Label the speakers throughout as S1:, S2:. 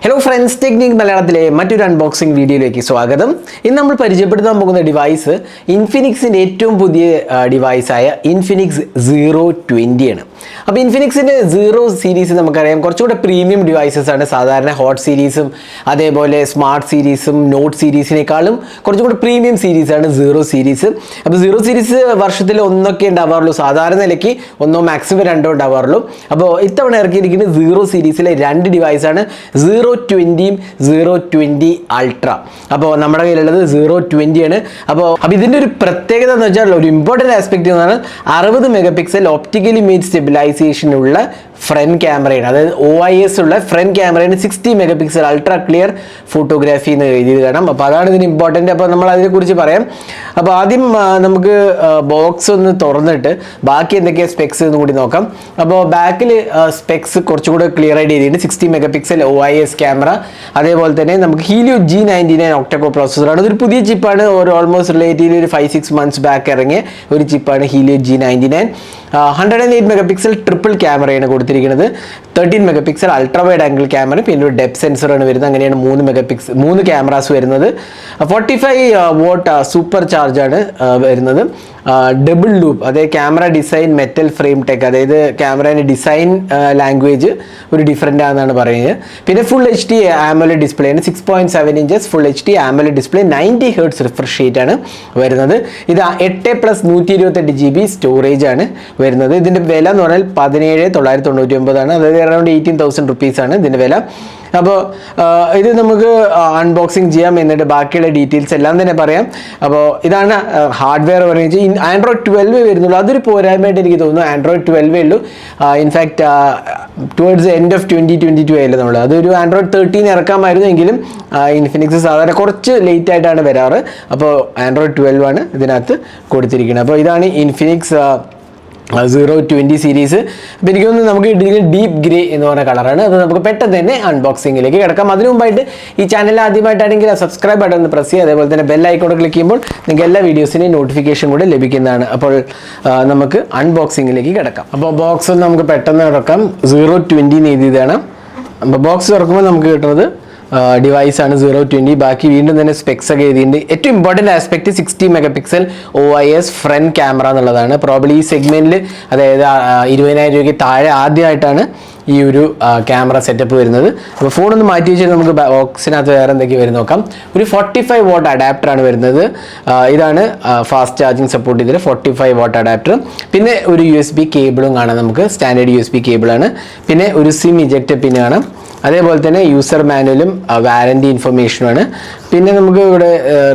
S1: Hello friends, Technique Malayalam മറ്റൊരു unboxing വീഡിയോയിലേക്ക് സ്വാഗതം. ഇന്ന് നമ്മൾ പരിചയപ്പെടുത്താൻ പോകുന്ന ഡിവൈസ് ഇൻഫിനിക്സിൻ്റെ ഏറ്റവും പുതിയ ഡിവൈസായ ഇൻഫിനിക്സ് Zero 20 ആണ്. അപ്പോൾ ഇൻഫിനിക്സിൻ്റെ സീറോ സീരീസ് നമുക്കറിയാം കുറച്ചുകൂടെ പ്രീമിയം ഡിവൈസസ് ആണ്. സാധാരണ ഹോട്ട് സീരീസും അതേപോലെ സ്മാർട്ട് സീരീസും നോട്ട് സീരീസിനേക്കാളും കുറച്ചുകൂടെ പ്രീമിയം സീരീസാണ് സീറോ സീരീസ്. അപ്പോൾ സീറോ സീരീസ് വർഷത്തിൽ ഒന്നൊക്കെ ഉണ്ടാവാറുള്ളൂ, സാധാരണ നിലയ്ക്ക് ഒന്നോ മാക്സിമം രണ്ടോ ഉണ്ടാവാറുള്ളൂ. അപ്പോൾ ഇത്തവണ ഇറക്കിയിരിക്കുന്നത് സീറോ സീരീസിലെ രണ്ട് ഡിവൈസാണ്, Zero 20യും Zero 20 Ultra. അപ്പോൾ നമ്മുടെ കയ്യിലുള്ളത് Zero 20 ആണ്. അപ്പോൾ ഇതിൻ്റെ ഒരു പ്രത്യേകത എന്ന് വെച്ചാൽ ഒരു ഇമ്പോർട്ടൻ്റ് ആസ്പെക്ട് എന്ന് പറഞ്ഞാൽ 60 മെഗാപിക്സൽ ഒപ്റ്റിക്കൽ ഇമേജ് സ്റ്റെബിലൈസേഷനുള്ള ഫ്രണ്ട് ക്യാമറയാണ്, അതായത് OIS ഉള്ള ഫ്രണ്ട് ക്യാമറയാണ്. 60 മെഗാപിക്സൽ അൾട്രാ ക്ലിയർ ഫോട്ടോഗ്രാഫി എന്ന് എഴുതിയത് കാണാം. അപ്പോൾ അതാണ് ഇതിന് ഇമ്പോർട്ടൻ്റ്. അപ്പോൾ നമ്മൾ അതിനെക്കുറിച്ച് പറയാം. അപ്പോൾ ആദ്യം നമുക്ക് ബോക്സ് ഒന്ന് തുറന്നിട്ട് ബാക്കി എന്തൊക്കെയാണ് സ്പെക്സ് എന്ന് കൂടി നോക്കാം. അപ്പോൾ ബാക്കിൽ സ്പെക്സ് കുറച്ചുകൂടെ ക്ലിയർ ആയിട്ട് എഴുതിയിട്ടുണ്ട്. 60 മെഗാപിക്സൽ OIS ക്യാമറ, അതേപോലെ തന്നെ നമുക്ക് ഹീലിയോ G99 ഒക്ടകോ പ്രോസസ്സറാണ്. ഇതൊരു പുതിയ ചിപ്പാണ്, ഒരു ഓൾമോസ്റ്റ് റിലേറ്റീവ്ലി ഒരു 5-6 months ബാക്ക് ഇറങ്ങിയ ഒരു ചിപ്പാണ് ഹീലിയോ G99. 108 മെഗാപിക്സൽ ട്രിപ്പിൾ ക്യാമറയാണ് കൊടുത്തിരിക്കുന്നത്. 13 megapixel ultra wide angle camera, പിന്നെ ഒരു ഡെപ്ത് സെൻസറാണ് വരുന്നത്. അങ്ങനെയാണ് 3 ക്യാമറാസ് വരുന്നത്. 45 watt സൂപ്പർ ചാർജാണ് വരുന്നത്. ഡബിൾ ലൂപ്പ്, അതായത് camera design metal frame tech, അതായത് ക്യാമറേൻ്റെ ഡിസൈൻ ലാംഗ്വേജ് ഒരു ഡിഫറെൻ്റ് ആണെന്നാണ് പറയുന്നത്. പിന്നെ ഫുൾ HD AMOLED ഡിസ്പ്ലേ ആണ്, 6.7 inches full HD AMOLED display, 90 Hz refresh rate ആണ് വരുന്നത്. ഇത് 8+128 GB സ്റ്റോറേജ് ആണ് വരുന്നത്. ഇതിൻ്റെ വില എന്ന് പറഞ്ഞാൽ 17,999 ആണ്, അതായത് അറൗണ്ട് 18,000 rupees ആണ് ഇതിൻ്റെ വില. അപ്പോൾ ഇത് നമുക്ക് അൺബോക്സിങ് ചെയ്യാം, എന്നിട്ട് ബാക്കിയുള്ള ഡീറ്റെയിൽസ് എല്ലാം തന്നെ പറയാം. അപ്പോൾ ഇതാണ് ഹാർഡ്വെയർ പറയുന്നത്. ആൻഡ്രോയിഡ് 12 വരുന്നുള്ളൂ, അതൊരു പോരായ്മയായിട്ട് എനിക്ക് തോന്നുന്നു. ആൻഡ്രോയിഡ് 12 ഉള്ളൂ. ഇൻഫാക്ട് ടുവേർഡ്സ് എൻഡ് ഓഫ് 2022 ആയില്ല നമ്മൾ, അതൊരു ആൻഡ്രോയിഡ് 13 ഇറക്കാമായിരുന്നു. എങ്കിലും ഇൻഫിനിക്സ് സാധാരണ കുറച്ച് ലേറ്റ് ആയിട്ടാണ് വരാറ്. അപ്പോൾ ആൻഡ്രോയിഡ് 12 ആണ് ഇതിനകത്ത് കൊടുത്തിരിക്കുന്നത്. അപ്പോൾ ഇതാണ് ഇൻഫിനിക്സ് Zero 20 സീരീസ്. അപ്പോൾ എനിക്ക് തോന്നുന്നു നമുക്ക് ഡീപ്പ് ഗ്രേ എന്ന് പറഞ്ഞ കളറാണ്. അത് നമുക്ക് പെട്ടെന്ന് തന്നെ അൺബോക്സിങ്ങിലേക്ക് കിടക്കാം. അതിനു മുമ്പായിട്ട് ഈ ചാനൽ ആദ്യമായിട്ടാണെങ്കിൽ സബ്സ്ക്രൈബ് ബട്ടൺ ഒന്ന് പ്രസ് ചെയ്യുക, അതേപോലെ തന്നെ ബെൽ ഐക്കൺ ക്ലിക്ക് ചെയ്യുമ്പോൾ നിങ്ങൾക്ക് എല്ലാ വീഡിയോസിനെയും നോട്ടിഫിക്കേഷൻ കൂടെ ലഭിക്കുന്നതാണ്. അപ്പോൾ നമുക്ക് അൺബോക്സിങ്ങിലേക്ക് കിടക്കാം. അപ്പോൾ ബോക്സ് ഒന്ന് നമുക്ക് പെട്ടെന്ന് കിടക്കാം. Zero 20 എഴുതിയതാണ്. അപ്പോൾ ബോക്സ് തുറക്കുമ്പോൾ നമുക്ക് കിട്ടുന്നത് ഡിവൈസാണ് Zero 20. ബാക്കി വീണ്ടും തന്നെ സ്പെക്സ് ഒക്കെ എഴുതിയിട്ടുണ്ട്. ഏറ്റവും important aspect 60 megapixel OIS front camera എന്നുള്ളതാണ്. പ്രോബ്ലി ഈ സെഗ്മെൻറ്റിൽ, അതായത് 20,000 രൂപയ്ക്ക് താഴെ ആദ്യമായിട്ടാണ് ഈ ഒരു ക്യാമറ സെറ്റപ്പ് വരുന്നത്. അപ്പോൾ ഫോണൊന്ന് മാറ്റി വെച്ചിട്ട് നമുക്ക് ബോക്സിനകത്ത് വേറെ എന്തൊക്കെ വരും നോക്കാം. ഒരു 45 watt അഡാപ്റ്ററാണ് വരുന്നത്. ഇതാണ് ഫാസ്റ്റ് ചാർജിങ് സപ്പോർട്ട് ചെയ്തിട്ട് 45 watt അഡാപ്റ്റർ. പിന്നെ ഒരു USB കേബിളും കാണാം, നമുക്ക് സ്റ്റാൻഡേർഡ് USB കേബിളാണ്. പിന്നെ ഒരു സിം ഇജക്റ്റ് പിൻ കാണാം. അതേപോലെ തന്നെ യൂസർ മാനുവലും വാറൻറ്റി ഇൻഫർമേഷനുമാണ്. പിന്നെ നമുക്ക് ഇവിടെ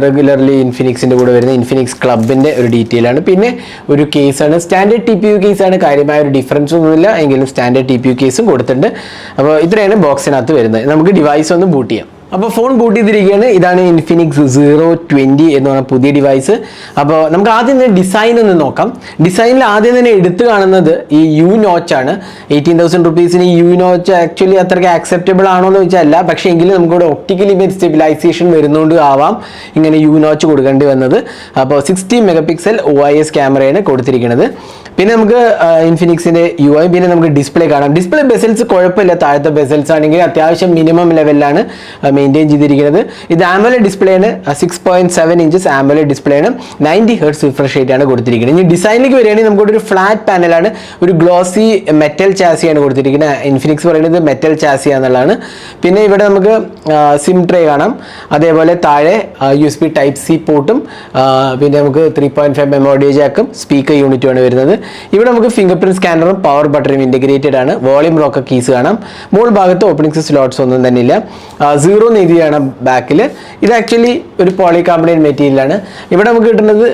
S1: റെഗുലർലി ഇൻഫിനിക്സിൻ്റെ കൂടെ വരുന്ന ഇൻഫിനിക്സ് ക്ലബിൻ്റെ ഒരു ഡീറ്റെയിൽ ആണ്. പിന്നെ ഒരു കേസാണ്, സ്റ്റാൻഡേർഡ് TPU കേസാണ്, കാര്യമായ ഒരു ഡിഫറൻസ് ഒന്നുമില്ല, എങ്കിലും സ്റ്റാൻഡേർഡ് TPU കേസും കൊടുത്തിട്ടുണ്ട്. അപ്പോൾ ഇത്രയാണ് ബോക്സിനകത്ത് വരുന്നത്. നമുക്ക് ഡിവൈസ് ഒന്ന് ബൂട്ട് ചെയ്യാം. അപ്പോൾ ഫോൺ ബൂട്ട് ചെയ്തിരിക്കുകയാണ്. ഇതാണ് ഇൻഫിനിക്സ് Zero 20 എന്ന് പറഞ്ഞ പുതിയ ഡിവൈസ്. അപ്പോൾ നമുക്ക് ആദ്യം തന്നെ ഡിസൈൻ ഒന്ന് നോക്കാം. ഡിസൈനിൽ ആദ്യം തന്നെ എടുത്തു കാണുന്നത് ഈ U-Notch ആണ്. 18,000 rupeesന് ഈ U-Notch ആക്ച്വലി അത്രയ്ക്ക് ആക്സെപ്റ്റബിൾ ആണോ എന്ന് വെച്ചാൽ അല്ല, പക്ഷേ എങ്കിലും നമുക്കിവിടെ ഒപ്റ്റിക്കൽ ഇമേജ് സ്റ്റെബിലൈസേഷൻ വരുന്നതുകൊണ്ട് ആവാം ഇങ്ങനെ U-Notch കൊടുക്കേണ്ടി വന്നത്. അപ്പോൾ 60 മെഗാപിക്സൽ OIS ക്യാമറയാണ് കൊടുത്തിരിക്കുന്നത്. പിന്നെ നമുക്ക് ഇൻഫിനിക്സിൻ്റെ UI, പിന്നെ നമുക്ക് ഡിസ്പ്ലേ കാണാം. ഡിസ്പ്ലേ ബെസൽസ് കുഴപ്പമില്ല, താഴത്തെ ബെസൽസ് ആണെങ്കിൽ അത്യാവശ്യം മിനിമം ലെവലിലാണ് മെയിൻറ്റെയിൻ ചെയ്തിരിക്കുന്നത്. ഇത് AMOLED ഡിസ്പ്ലേ ആണ്, 6.7 inches AMOLED ഡിസ്പ്ലേ ആണ്, 90 Hz റിഫ്രഷ് റേറ്റ് ആണ് കൊടുത്തിരിക്കുന്നത്. ഇനി ഡിസൈനിലേക്ക് വരികയാണെങ്കിൽ നമുക്കൊരു ഒരു ഫ്ലാറ്റ് പാനലാണ്, ഒരു ഗ്ലോസി മെറ്റൽ ചാസിയാണ് കൊടുത്തിരിക്കുന്നത്. ഇൻഫിനിക്സ് പറയുന്നത് മെറ്റൽ ചാസി എന്നുള്ളതാണ്. പിന്നെ ഇവിടെ നമുക്ക് സിം ട്രേ കാണാം. അതേപോലെ താഴെ USB Type-C പോർട്ടും പിന്നെ നമുക്ക് 3.5 മെമ്മറി ജാക്കും സ്പീക്കർ യൂണിറ്റുമാണ് വരുന്നത്. ഇവിടെ നമുക്ക് ഫിംഗർ പ്രിന്റ് സ്കാനറും പവർ ബട്ടണും ഇൻറ്റഗ്രേറ്റഡ് ആണ്. വോളിയം ലോക്കർ കീസ് കാണാം. മുകൾ ഭാഗത്ത് ഓപ്പണിംഗ് സ്ലോട്ട്സ് ഒന്നും തന്നെ ഇല്ല. Zero എഴുതിയാണ് ബാക്കിൽ. ഇത് ആക്ച്വലി ഒരു പോളികാർബണേറ്റ് മെറ്റീരിയലാണ്. ഇവിടെ നമുക്ക് കിട്ടുന്നത്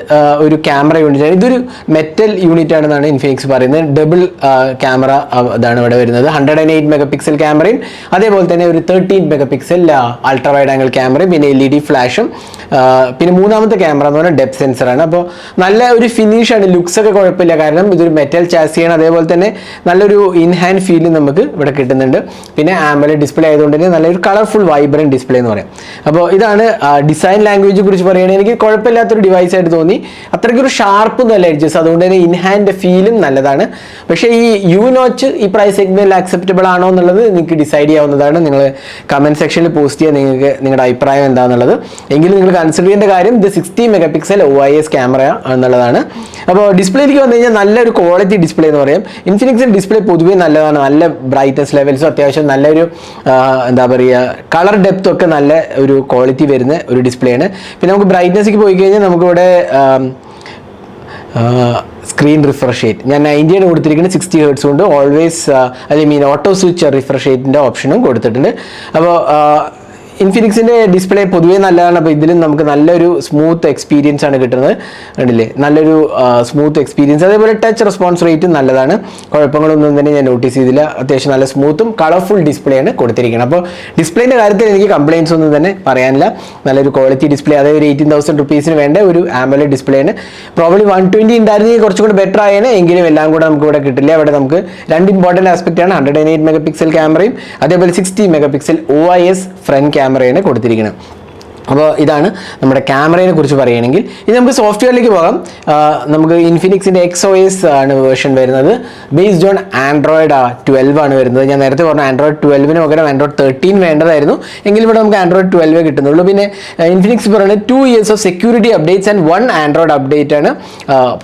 S1: ഒരു ക്യാമറ യൂണിറ്റാണ്. ഇതൊരു മെറ്റൽ യൂണിറ്റ് ആണെന്നാണ് ഇൻഫിനിക്സ് പറയുന്നത്. ഡബിൾ ക്യാമറ അതാണ് ഇവിടെ വരുന്നത്. 108 മെഗാപിക്സൽ ക്യാമറയും അതേപോലെ തന്നെ ഒരു 13 മെഗാപിക്സൽ അൾട്രാ വൈഡ് ആംഗിൾ ക്യാമറയും പിന്നെ LED ഫ്ലാഷും. പിന്നെ മൂന്നാമത്തെ ക്യാമറ എന്ന് പറഞ്ഞാൽ ഡെപ്ത് സെൻസറാണ്. അപ്പോൾ നല്ല ഒരു ഫിനിഷാണ്, ലുക്സ് ഒക്കെ കുഴപ്പമില്ല. കാരണം കാരണം ഇതൊരു മെറ്റൽ ചാസിയാണ്. അതേപോലെ തന്നെ നല്ലൊരു ഇൻഹാൻഡ് ഫീൽ നമുക്ക് ഇവിടെ കിട്ടുന്നുണ്ട്. പിന്നെ ആംബുലൻസ് ഡിസ്പ്ലേ ആയതുകൊണ്ട് തന്നെ നല്ലൊരു കളർഫുൾ വൈബ്രന്റ് ഡിസ്പ്ലേ എന്ന് പറയാം. അപ്പോൾ ഇതാണ് ഡിസൈൻ ലാംഗ്വേജ് കുറിച്ച് പറയുകയാണെങ്കിൽ എനിക്ക് കുഴപ്പമില്ലാത്തൊരു ഡിവൈസ് ആയിട്ട് തോന്നി. അത്രയ്ക്കൊരു ഷാർപ്പ് നല്ല എഡ്ജസ്, അതുകൊണ്ട് തന്നെ ഇൻഹാൻഡ് ഫീലും നല്ലതാണ്. പക്ഷേ ഈ യു നോച്ച് ഈ പ്രൈസ് സെഗ്മെന്റിൽ അക്സെപ്റ്റബിൾ ആണോ എന്നുള്ളത് നിങ്ങൾക്ക് ഡിസൈഡ് ചെയ്യാവുന്നതാണ്. നിങ്ങൾ കമന്റ് സെക്ഷനിൽ പോസ്റ്റ് ചെയ്യാൻ നിങ്ങൾക്ക് നിങ്ങളുടെ അഭിപ്രായം എന്താണെന്നുള്ളത്. എങ്കിലും നിങ്ങൾ കൺസിഡർ ചെയ്യേണ്ട കാര്യം ഇത് 60 മെഗാ പിക്സൽ OIS ക്യാമറ എന്നുള്ളതാണ്. അപ്പോൾ ഡിസ്പ്ലേയിലേക്ക് വന്നു കഴിഞ്ഞാൽ നല്ലൊരു ക്വാളിറ്റി ഡിസ്പ്ലേ എന്ന് പറയും. ഇൻഫിനിക്സിന്റെ ഡിസ്പ്ലേ പൊതുവേ നല്ലതാണ്. നല്ല ബ്രൈറ്റ്നസ് ലെവൽസും അത്യാവശ്യം നല്ലൊരു എന്താ പറയുക കളർ ഡെപ്തും ഒക്കെ നല്ല ഒരു ക്വാളിറ്റി വരുന്ന ഒരു ഡിസ്പ്ലേ ആണ്. പിന്നെ നമുക്ക് ബ്രൈറ്റ്നസ്സിലേക്ക് പോയി കഴിഞ്ഞാൽ നമുക്കിവിടെ സ്ക്രീൻ റിഫ്രഷ് റേറ്റ് ഞാൻ 90 ആണ് കൊടുത്തിരിക്കുന്നത്. 60 Hz കൊണ്ട് ഓൾവേസ് ഓട്ടോ സ്വിച്ച് റിഫ്രഷ് റേറ്റിൻ്റെ ഓപ്ഷനും കൊടുത്തിട്ടുണ്ട്. അപ്പോൾ ഇൻഫിനിക്സിൻ്റെ ഡിസ്പ്ലേ പൊതുവേ നല്ലതാണ്. അപ്പോൾ ഇതിലും നമുക്ക് നല്ലൊരു സ്മൂത്ത് എക്സ്പീരിയൻസ് ആണ് കിട്ടുന്നത്. കണ്ടില്ലേ, നല്ലൊരു സ്മൂത്ത് എക്സ്പീരിയൻസ്. അതേപോലെ ടച്ച് റെസ്പോൺസ് റേറ്റും നല്ലതാണ്. കുഴപ്പങ്ങളൊന്നും തന്നെ ഞാൻ നോട്ടീസ് ചെയ്തില്ല. അത്യാവശ്യം നല്ല സ്മൂത്തും കളർഫുൾ ഡിസ്പ്ലേ ആണ് കൊടുത്തിരിക്കുന്നത്. അപ്പോൾ ഡിസ്പ്ലേൻ്റെ കാര്യത്തിൽ എനിക്ക് കംപ്ലയിൻസ് ഒന്നും തന്നെ പറയാനില്ല. നല്ലൊരു ക്വാളിറ്റി ഡിസ്പ്ലേ, അതായത് ഒരു 18,000 റുപ്പീസിന് വേണ്ട ഒരു ആംബുലൻസ് ഡിസ്പ്ലേ ആണ്. പ്രോബ്ലി 120 ഉണ്ടായിരുന്നെങ്കിൽ കുറച്ചും കൂടി ബെറ്റർ ആയേനെ. എങ്കിലും എല്ലാം കൂടെ നമുക്ക് ഇവിടെ കിട്ടില്ല. അവിടെ നമുക്ക് രണ്ട് ഇമ്പോർട്ടൻറ്റ് ആസ്പെക്റ്റ് ആണ്. 108 മെഗാ പിക്സൽ ക്യാമറയും അതേപോലെ 60 മെഗാ പിക്സൽ OIS ഫ്രണ്ട് ക്യാമറയാണ് കൊടുത്തിരിക്കുന്നത്. അപ്പോൾ ഇതാണ് നമ്മുടെ ക്യാമറയെ കുറിച്ച് പറയുകയാണെങ്കിൽ. ഇത് നമുക്ക് സോഫ്റ്റ്വെയറിലേക്ക് പോകാം. നമുക്ക് ഇൻഫിനിക്സിൻ്റെ XOS ആണ് വേർഷൻ വരുന്നത്. ബേസ്ഡ് ഓൺ ആൻഡ്രോയിഡ് 12 ആണ് വരുന്നത്. ഞാൻ നേരത്തെ പറഞ്ഞു ആൻഡ്രോയിഡ് 12 പകരം ആൻഡ്രോയിഡ് 13 വേണ്ടതായിരുന്നു. എങ്കിലും ഇവിടെ നമുക്ക് ആൻഡ്രോയിഡ് 12 കിട്ടുന്നുള്ളൂ. പിന്നെ ഇൻഫിനിക്സ് പറയുന്നത് 2 years of security updates and 1 Android update ആണ്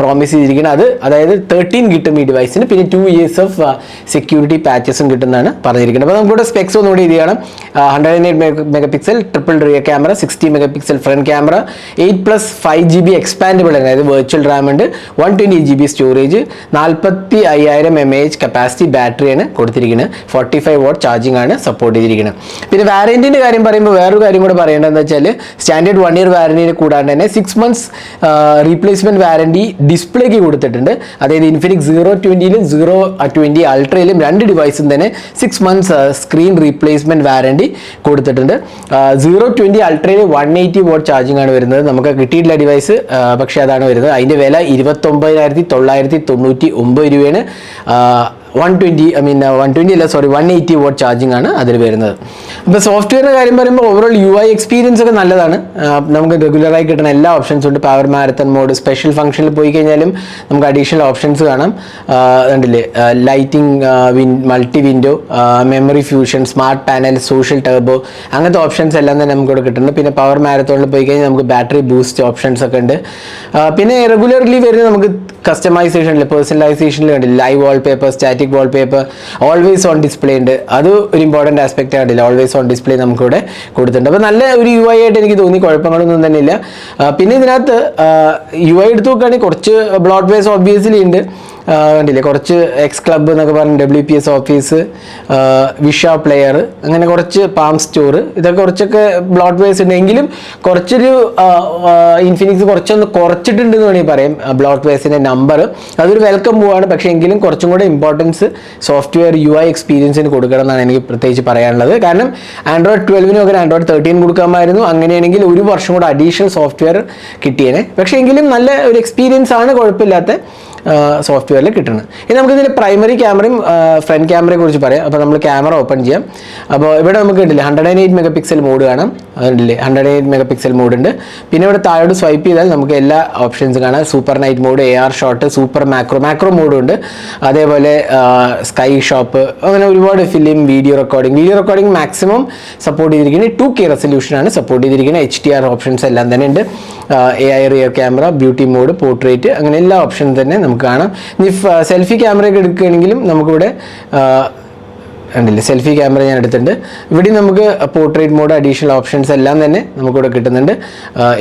S1: പ്രോമിസ് ചെയ്തിരിക്കുന്നത്. അതായത് 13 കിട്ടും ഈ ഡിവൈസിന്. പിന്നെ 2 years ഓഫ് സെക്യൂരിറ്റി പാച്ചസും കിട്ടുന്നതാണ് പറഞ്ഞിരിക്കുന്നത്. അപ്പോൾ നമുക്കിവിടെ സ്പെക്സ് ഒന്നുകൂടി ഇത് ചെയ്യണം. 108 megapixel triple rear camera, 60 megapixel front camera, 8+ 5GB expandable, അതായത് വെർച്വൽ റാം ഉണ്ട്, 128GB സ്റ്റോറേജ്, 45,000 mAh കപ്പാസിറ്റി ബാറ്ററിയാണ് കൊടുത്തിരിക്കുന്നത്. 45 വാട്ട് ചാർജിങ് ആണ് സപ്പോർട്ട് ചെയ്തിരിക്കുന്നത്. പിന്നെ വാറന്റിന്റെ കാര്യം പറയുമ്പോൾ വേറൊരു കാര്യം കൂടെ പറയേണ്ടതെന്ന് വെച്ചാൽ സ്റ്റാൻഡേർഡ് 1 year വാറന്റിനെ കൂടാണ്ട് തന്നെ 6 months റീപ്ലേസ്മെന്റ് വാറന്റി ഡിസ്പ്ലേക്ക് കൊടുത്തിട്ടുണ്ട്. അതായത് ഇൻഫിനിക്സ് 020ലും 020 അൾട്രയിലും രണ്ട് ഡിവൈസും തന്നെ 6 months സ്ക്രീൻ റീപ്ലേസ്മെന്റ് വാറന്റി കൊടുത്തിട്ടുണ്ട്. 020 അൾട്രയിൽ 180 വാട്ട് ചാർജിങ് ആണ് വരുന്നത്. നമുക്ക് കിട്ടിയിട്ടില്ല ഡിവൈസ്, പക്ഷേ അതാണ് വരുന്നത്. അതിൻ്റെ വില 29,999 രൂപയാണ്. 180 വാട്ട് ചാർജിങ് ആണ് അതിൽ വരുന്നത്. അപ്പോൾ സോഫ്റ്റ്വെയറിൻ്റെ കാര്യം പറയുമ്പോൾ ഓവറോൾ UI എക്സ്പീരിയൻസ് ഒക്കെ നല്ലതാണ്. നമുക്ക് റെഗുലറായി കിട്ടുന്ന എല്ലാ ഓപ്ഷൻസും ഉണ്ട്. പവർ മാരത്തൺ മോഡ്, സ്പെഷ്യൽ ഫംഗ്ഷനിൽ പോയി കഴിഞ്ഞാലും നമുക്ക് അഡീഷണൽ ഓപ്ഷൻസ് കാണാം. കണ്ടില്ലേ, lighting, multi window, memory fusion, smart panel, social turbo, അങ്ങനത്തെ ഓപ്ഷൻസ് എല്ലാം തന്നെ നമുക്ക് ഇവിടെ കിട്ടുന്നുണ്ട്. പിന്നെ പവർ മാരത്തോണിൽ പോയി കഴിഞ്ഞാൽ നമുക്ക് ബാറ്ററി ബൂസ്റ്റ് ഓപ്ഷൻസ് ഒക്കെ ഉണ്ട്. പിന്നെ റെഗുലർലി വരുന്ന നമുക്ക് കസ്റ്റമൈസേഷനിൽ, പേഴ്സണലൈസേഷനിൽ കണ്ടില്ല, live wallpaper, static wallpaper, always on display ഉണ്ട്. അത് ഒരു ഇമ്പോർട്ടൻറ്റ് ആസ്പെക്റ്റ് ആയിട്ടില്ല. ഓൾവേസ് ഓൺ ഡിസ്പ്ലേ നമുക്കിവിടെ കൊടുത്തിട്ടുണ്ട്. അപ്പോൾ നല്ല ഒരു UI ആയിട്ട് എനിക്ക് തോന്നി. കുഴപ്പങ്ങളൊന്നും തന്നെ ഇല്ല. പിന്നെ ഇതിനകത്ത് UI എടുത്ത് നോക്കുകയാണെങ്കിൽ കുറച്ച് ബ്ലോട്ട് വേസ് ഓബ്വിയസ്ലി ഉണ്ട്. കണ്ടില്ലേ, കുറച്ച് എക്സ് ക്ലബ്ബ് എന്നൊക്കെ പറഞ്ഞ് WPS ഓഫീസ്, വിഷ പ്ലെയർ, അങ്ങനെ കുറച്ച് പാം സ്റ്റോർ, ഇതൊക്കെ കുറച്ചൊക്കെ ബ്ലോട്ട് വേസ് ഉണ്ട്. എങ്കിലും കുറച്ചൊരു ഇൻഫിനിക്സ് കുറച്ചൊന്ന് കുറച്ചിട്ടുണ്ടെന്ന് വേണമെങ്കിൽ പറയാം ബ്ലോട്ട് വേസിൻ്റെ നമ്പർ. അതൊരു വെൽക്കം മൂവാണ്. പക്ഷേ എങ്കിലും കുറച്ചും കൂടെ ഇമ്പോർട്ടൻസ് സോഫ്റ്റ്വെയർ UI എക്സ്പീരിയൻസിന് കൊടുക്കണം എന്നാണ് എനിക്ക് പ്രത്യേകിച്ച് പറയാനുള്ളത്. കാരണം ആൻഡ്രോയിഡ് 12 ഒക്കെ ആൻഡ്രോയിഡ് 13 കൊടുക്കാമായിരുന്നു. അങ്ങനെയാണെങ്കിൽ ഒരു വർഷം കൂടെ അഡീഷണൽ സോഫ്റ്റ്വെയർ കിട്ടിയേനെ. പക്ഷേ എങ്കിലും നല്ല ഒരു എക്സ്പീരിയൻസ് ആണ്, കുഴപ്പമില്ലാത്ത സോഫ്റ്റ്വെയറിൽ കിട്ടുന്നത്. ഇനി നമുക്ക് ഇതിൻ്റെ പ്രൈമറി ക്യാമറയും ഫ്രണ്ട് ക്യാമറയെ കുറിച്ച് പറയാം. അപ്പോൾ നമ്മൾ ക്യാമറ ഓപ്പൺ ചെയ്യാം. അപ്പോൾ ഇവിടെ നമുക്ക് കണ്ടില്ലേ 108 മെഗാ പിക്സൽ മോഡ് കാണാം. അതുണ്ടല്ലേ 108 മെഗാ പിക്സൽ മോഡ് ഉണ്ട്. പിന്നെ ഇവിടെ താഴോട്ട് സ്വൈപ്പ് ചെയ്താൽ നമുക്ക് എല്ലാ ഓപ്ഷൻസും കാണാം. Super night mode, AR shot, super macro മോഡും ഉണ്ട്. അതേപോലെ സ്കൈ ഷോപ്പ്, അങ്ങനെ ഒരുപാട് film, video recording maximum support ചെയ്തിരിക്കുന്നത് 2K റെസൊല്യൂഷനാണ് സപ്പോർട്ട് ചെയ്തിരിക്കുന്നത്. HDR ഓപ്ഷൻസ് എല്ലാം തന്നെ ഉണ്ട്. AI rear camera, beauty mode, portrait, അങ്ങനെ എല്ലാ ഓപ്ഷനും തന്നെ നമുക്ക് കാണാം. ഇനി സെൽഫി ക്യാമറയൊക്കെ എടുക്കുകയാണെങ്കിലും നമുക്കിവിടെ കണ്ടില്ലേ സെൽഫി ക്യാമറ ഞാൻ എടുത്തിട്ടുണ്ട്. ഇവിടെ നമുക്ക് പോർട്രേറ്റ് മോഡ്, അഡീഷണൽ ഓപ്ഷൻസ് എല്ലാം തന്നെ നമുക്കിവിടെ കിട്ടുന്നുണ്ട്.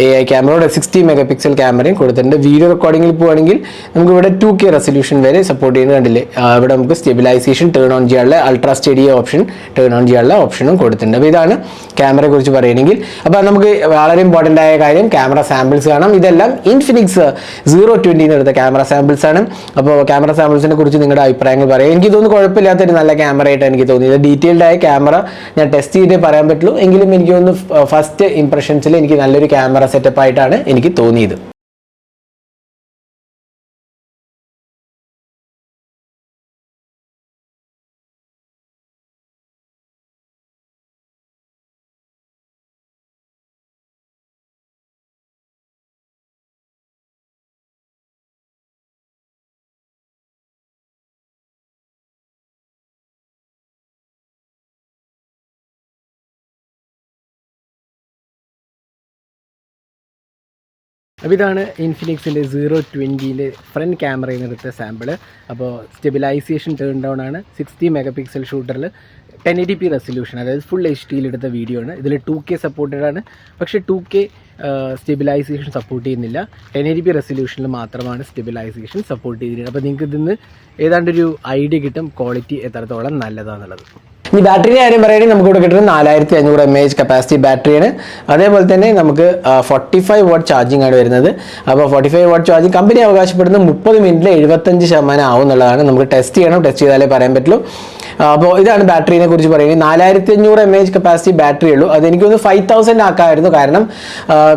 S1: AI ക്യാമറയുടെ 60 മെഗാ പിക്സൽ ക്യാമറയും കൊടുത്തിട്ടുണ്ട്. വീഡിയോ റെക്കോർഡിങ്ങിൽ പോവുകയാണെങ്കിൽ നമുക്കിവിടെ 2K റെസൊല്യൂഷൻ വരെ സപ്പോർട്ട് ചെയ്യുന്നത് കണ്ടില്ലേ. ഇവിടെ നമുക്ക് സ്റ്റെബിലൈസേഷൻ ടേൺ ഓൺ ചെയ്യാനുള്ള, ultra studio option turn on ചെയ്യാനുള്ള ഓപ്ഷനും കൊടുത്തിട്ടുണ്ട്. അപ്പോൾ ഇതാണ് ക്യാമറയെ കുറിച്ച് പറയുകയാണെങ്കിൽ. അപ്പോൾ നമുക്ക് വളരെ ഇമ്പോർട്ടൻ്റ് ആയ കാര്യം ക്യാമറ സാമ്പിൾസ് കാണാം. ഇതെല്ലാം ഇൻഫിനിക്സ് 020 എടുത്ത ക്യാമറ സാമ്പിൾസ് ആണ്. അപ്പോൾ ക്യാമറ സാമ്പിൾസിനെ കുറിച്ച് നിങ്ങളുടെ അഭിപ്രായങ്ങൾ പറയാം. എനിക്ക് തോന്നുന്നു കുഴപ്പമില്ലാത്തൊരു നല്ല ക്യാമറയായിട്ട് എനിക്ക് തോന്നിയത്. ഡീറ്റെയിൽഡ് ആയ ക്യാമറ ഞാൻ ടെസ്റ്റ് ചെയ്തേ പറയാൻ പറ്റുള്ളൂ. എങ്കിലും എനിക്ക് തോന്നുന്നു ഫസ്റ്റ് ഇംപ്രഷൻസിൽ എനിക്ക് നല്ലൊരു ക്യാമറ സെറ്റപ്പ് ആയിട്ടാണ് എനിക്ക് തോന്നിയത്. അപ്പോൾ ഇതാണ് ഇൻഫിനിക്സിൻ്റെ 020 ഫ്രണ്ട് ക്യാമറയിൽ നിന്ന് എടുത്ത സാമ്പിള്. അപ്പോൾ സ്റ്റെബിലൈസേഷൻ ടേൺ ഡൗൺ ആണ്. 60 മെഗാ പിക്സൽ ഷൂട്ടറിൽ 1080p റെസൊല്യൂഷൻ, അതായത് ഫുൾ HD എടുത്ത വീഡിയോ ആണ്. ഇതിൽ 2K സപ്പോർട്ടഡ് ആണ്, പക്ഷേ 2K സ്റ്റെബിലൈസേഷൻ സപ്പോർട്ട് ചെയ്യുന്നില്ല. 1080p റെസൊല്യൂഷനിൽ മാത്രമാണ് സ്റ്റെബിലൈസേഷൻ സപ്പോർട്ട് ചെയ്തിരിക്കുന്നത്. അപ്പോൾ നിങ്ങൾക്ക് ഇതിന്ന് ഏതാണ്ടൊരു ഐഡിയ കിട്ടും ക്വാളിറ്റി എത്രത്തോളം നല്ലതാണെന്നുള്ളത്. ഇനി ബാറ്ററിയുടെ കാര്യം പറയുകയാണെങ്കിൽ നമുക്കിവിടെ കിട്ടുന്നത് 4500 mAh കപ്പാസിറ്റി ബാറ്ററിയാണ്. അതേപോലെ തന്നെ നമുക്ക് 45 വാട്ട് ചാർജിങ് ആണ് വരുന്നത്. അപ്പോൾ 45 വാട്ട് ചാർജിങ് കമ്പനി അവകാശപ്പെടുന്നത് 30 മിനിറ്റിൽ 75% ആവും എന്നുള്ളതാണ്. നമുക്ക് ടെസ്റ്റ് ചെയ്യണം, ടെസ്റ്റ് ചെയ്താലേ പറയാൻ പറ്റുള്ളൂ. അപ്പോൾ ഇതാണ് ബാറ്ററിനെ കുറിച്ച് പറയുന്നത്. 4500 mAh കപ്പാസിറ്റി ബാറ്ററി ഉള്ളൂ. അതെനിക്കൊന്ന് 5000 ആക്കാമായിരുന്നു, കാരണം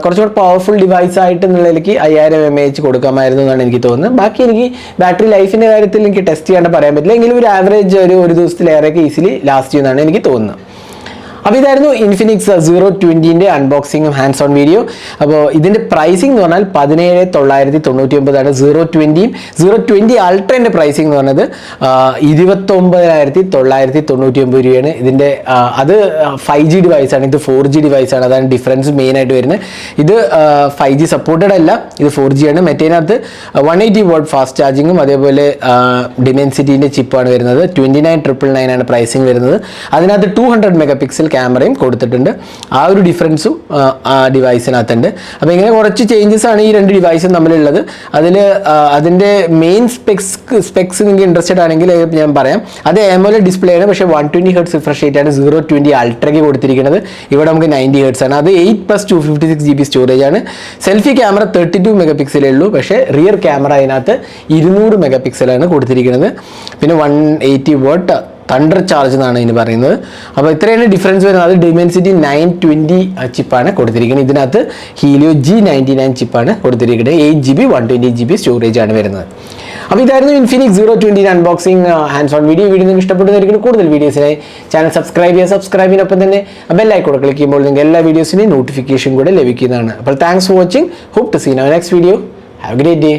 S1: കുറച്ചുകൂടി പവർഫുൾ ഡിവൈസ് ആയിട്ട് എന്നുള്ളതിലേക്ക് 5000 mAh കൊടുക്കാമായിരുന്നു എന്നാണ് എനിക്ക് തോന്നുന്നത്. ബാക്കി എനിക്ക് ബാറ്ററി ലൈഫിൻ്റെ കാര്യത്തിൽ എനിക്ക് ടെസ്റ്റ് ചെയ്യാണ്ട് പറയാൻ പറ്റില്ല, എങ്കിലും ഒരു ആവറേജ് ഒരു ദിവസത്തിലേറെയൊക്കെ ഈസിലി ലാസ്റ്റ് ചെയ്യുന്നതാണ് എനിക്ക് തോന്നുന്നത്. അപ്പോൾ ഇതായിരുന്നു ഇൻഫിനിക്സ് 020 അൺബോക്സിങ്ങും ഹാൻഡ്സ് ഓൺ വീഡിയോ. അപ്പോൾ ഇതിൻ്റെ പ്രൈസിംഗ് എന്ന് പറഞ്ഞാൽ 17,999 ആണ് 020. 020 അൾട്രേൻ്റെ പ്രൈസിംഗ് എന്ന് പറഞ്ഞത് 29,999 രൂപയാണ്. ഇതിൻ്റെ അത് 5G ഡിവൈസാണ്, ഇത് 4G ഡിവൈസാണ്. അതാണ് ഡിഫറൻസ് മെയിനായിട്ട് വരുന്നത്. ഇത് 5G സപ്പോർട്ടഡ് അല്ല, ഇത് 4G ആണ്. മറ്റേതിനകത്ത് 180 വാട്ട് ഫാസ്റ്റ് ചാർജിങ്ങും അതേപോലെ ഡിമെൻസിറ്റീൻ്റെ ചിപ്പാണ് വരുന്നത്. 29,999 ആണ് പ്രൈസിംഗ് വരുന്നത്. അതിനകത്ത് 200 മെഗാ പിക്സൽ ക്യാമറയും കൊടുത്തിട്ടുണ്ട്. ആ ഒരു ഡിഫറൻസും ആ ഡിവൈസിനകത്തുണ്ട്. അപ്പോൾ ഇങ്ങനെ കുറച്ച് ചേഞ്ചസ് ആണ് ഈ രണ്ട് ഡിവൈസും തമ്മിലുള്ളത്. അതിൻ്റെ മെയിൻ സ്പെക്സ് നിങ്ങൾക്ക് ഇൻട്രസ്റ്റഡ് ആണെങ്കിൽ ഞാൻ പറയാം. അത് AMOLED ഡിസ്പ്ലേ ആണ്, പക്ഷേ 120 Hz റിഫ്രഷ് റേറ്റ് ആണ് 020 അൾട്രയ്ക്ക് കൊടുത്തിരിക്കുന്നത്. ഇവിടെ നമുക്ക് 90 Hz ആണ്. അത് 8+256 GB സ്റ്റോറേജ് ആണ്. സെൽഫി ക്യാമറ 32 മെഗാ പിക്സലേ ഉള്ളൂ, പക്ഷേ റിയർ ക്യാമറ അതിനകത്ത് 200 മെഗാ പിക്സലാണ് കൊടുത്തിരിക്കുന്നത്. പിന്നെ 180 വാട്ട് തണ്ടർ ചാർജ് എന്നാണ് ഇതിന് പറയുന്നത്. അപ്പോൾ ഇത്രയാണ് ഡിഫറൻസ് വരുന്നത്. അത് ഡിമെൻസിറ്റി 920 ചിപ്പാണ് കൊടുത്തിരിക്കുന്നത്. ഇതിനകത്ത് ഹീലിയോ G99 ചിപ്പാണ് കൊടുത്തിരിക്കുന്നത്. 8GB 120GB സ്റ്റോറേജ് ആണ് വരുന്നത്. അപ്പോൾ ഇതായിരുന്നു Infinix 020 unboxing hands on video. നിങ്ങൾക്ക് ഇഷ്ടപ്പെടുന്നതായിരിക്കും. കൂടുതൽ വീഡിയോസിനായി ചാനൽ സബ്സ്ക്രൈബ് ചെയ്യുന്നതിനൊപ്പം തന്നെ ബെല്ലൈക്കൺ ക്ലിക്ക് ചെയ്യുമ്പോൾ നിങ്ങൾക്ക് എല്ലാ വീഡിയോസിനെയും നോട്ടിഫിക്കേഷൻ കൂടെ ലഭിക്കുന്നതാണ്. അപ്പോൾ thanks for watching. Hope to see you next video. Have a great day.